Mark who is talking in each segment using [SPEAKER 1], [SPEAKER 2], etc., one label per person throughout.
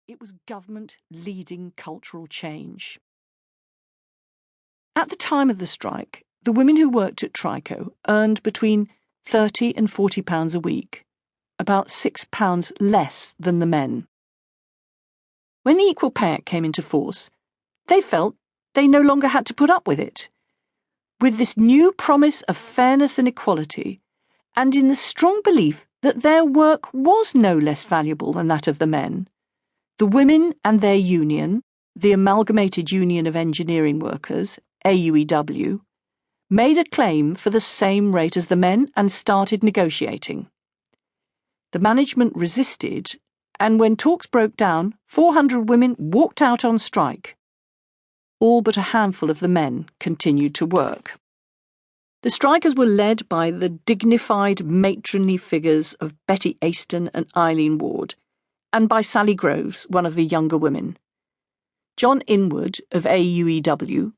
[SPEAKER 1] It was government leading cultural change. At the time of the strike, the women who worked at Trico earned between £30 and £40 a week, about £6 less than the men. When the Equal Pay Act came into force, they felt they no longer had to put up with it. With this new promise of fairness and equality, and in the strong belief that their work was no less valuable than that of the men, the women and their union, the Amalgamated Union of Engineering Workers, AUEW, made a claim for the same rate as the men and started negotiating. The management resisted, and when talks broke down, 400 women walked out on strike. All but a handful of the men continued to work. The strikers were led by the dignified matronly figures of Betty Aston and Eileen Ward, and by Sally Groves, one of the younger women. John Inwood of AUEW,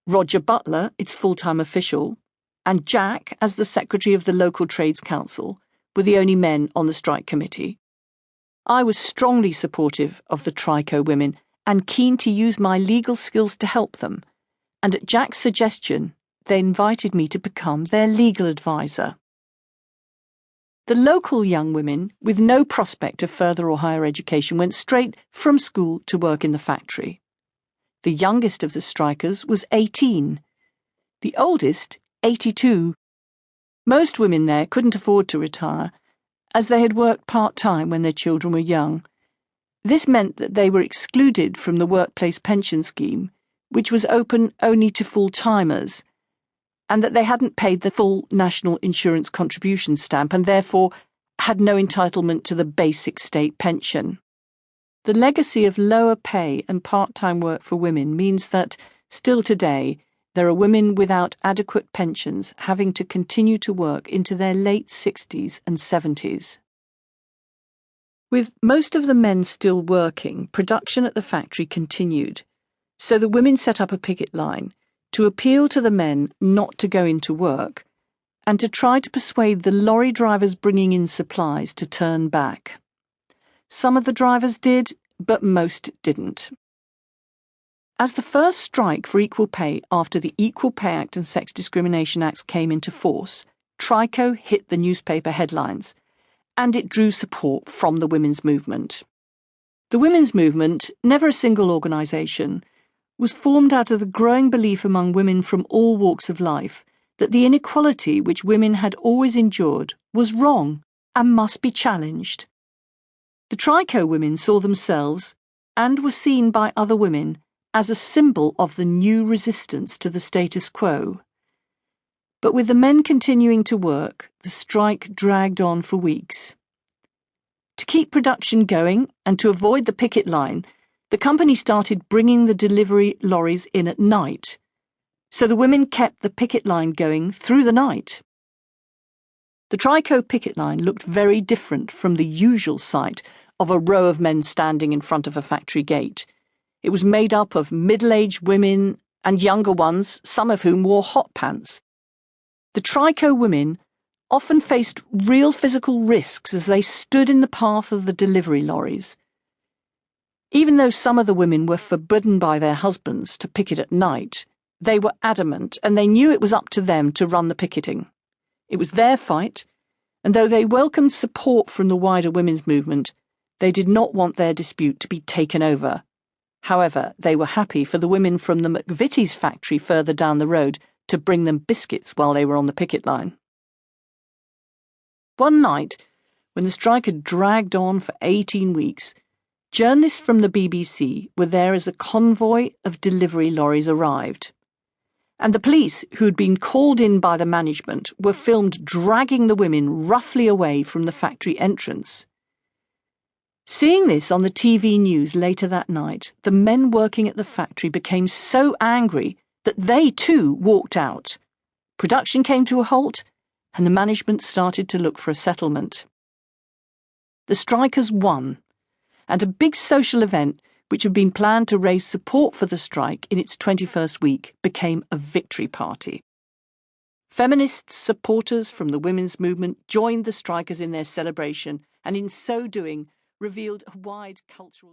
[SPEAKER 1] Roger Butler, its full-time official, and Jack, as the secretary of the local trades council, were the only men on the strike committee. I was strongly supportive of the Trico women and keen to use my legal skills to help them, and at Jack's suggestion, they invited me to become their legal advisor. The local young women, with no prospect of further or higher education, went straight from school to work in the factory. The youngest of the strikers was 18. The oldest, 82. Most women there couldn't afford to retire, as they had worked part-time when their children were young. This meant that they were excluded from the workplace pension scheme, which was open only to full-timers, and that they hadn't paid the full national insurance contribution stamp and therefore had no entitlement to the basic state pension. The legacy of lower pay and part-time work for women means that, still today, there are women without adequate pensions having to continue to work into their late 60s and 70s. With most of the men still working, production at the factory continued, so the women set up a picket line to appeal to the men not to go into work and to try to persuade the lorry drivers bringing in supplies to turn back. Some of the drivers did, but most didn't. As the first strike for equal pay after the Equal Pay Act and Sex Discrimination Acts came into force, Trico hit the newspaper headlines, and it drew support from the women's movement. The women's movement, never a single organisation, was formed out of the growing belief among women from all walks of life that the inequality which women had always endured was wrong and must be challenged. The Trico women saw themselves, and were seen by other women, as a symbol of the new resistance to the status quo. But with the men continuing to work, the strike dragged on for weeks. To keep production going and to avoid the picket line, the company started bringing the delivery lorries in at night, so the women kept the picket line going through the night. The Trico picket line looked very different from the usual sight of a row of men standing in front of a factory gate. It was made up of middle-aged women and younger ones, some of whom wore hot pants. The Trico women often faced real physical risks as they stood in the path of the delivery lorries. Even though some of the women were forbidden by their husbands to picket at night, they were adamant, and they knew it was up to them to run the picketing. It was their fight, and though they welcomed support from the wider women's movement, they did not want their dispute to be taken over. However, they were happy for the women from the McVitie's factory further down the road to bring them biscuits while they were on the picket line. One night, when the strike had dragged on for 18 weeks, journalists from the BBC were there as a convoy of delivery lorries arrived. And the police, who had been called in by the management, were filmed dragging the women roughly away from the factory entrance. Seeing this on the TV news later that night, the men working at the factory became so angry that they too walked out. Production came to a halt, and the management started to look for a settlement. The strikers won, and a big social event, which had been planned to raise support for the strike in its 21st week, became a victory party. Feminists, supporters from the women's movement, joined the strikers in their celebration, and in so doing, revealed a wide cultural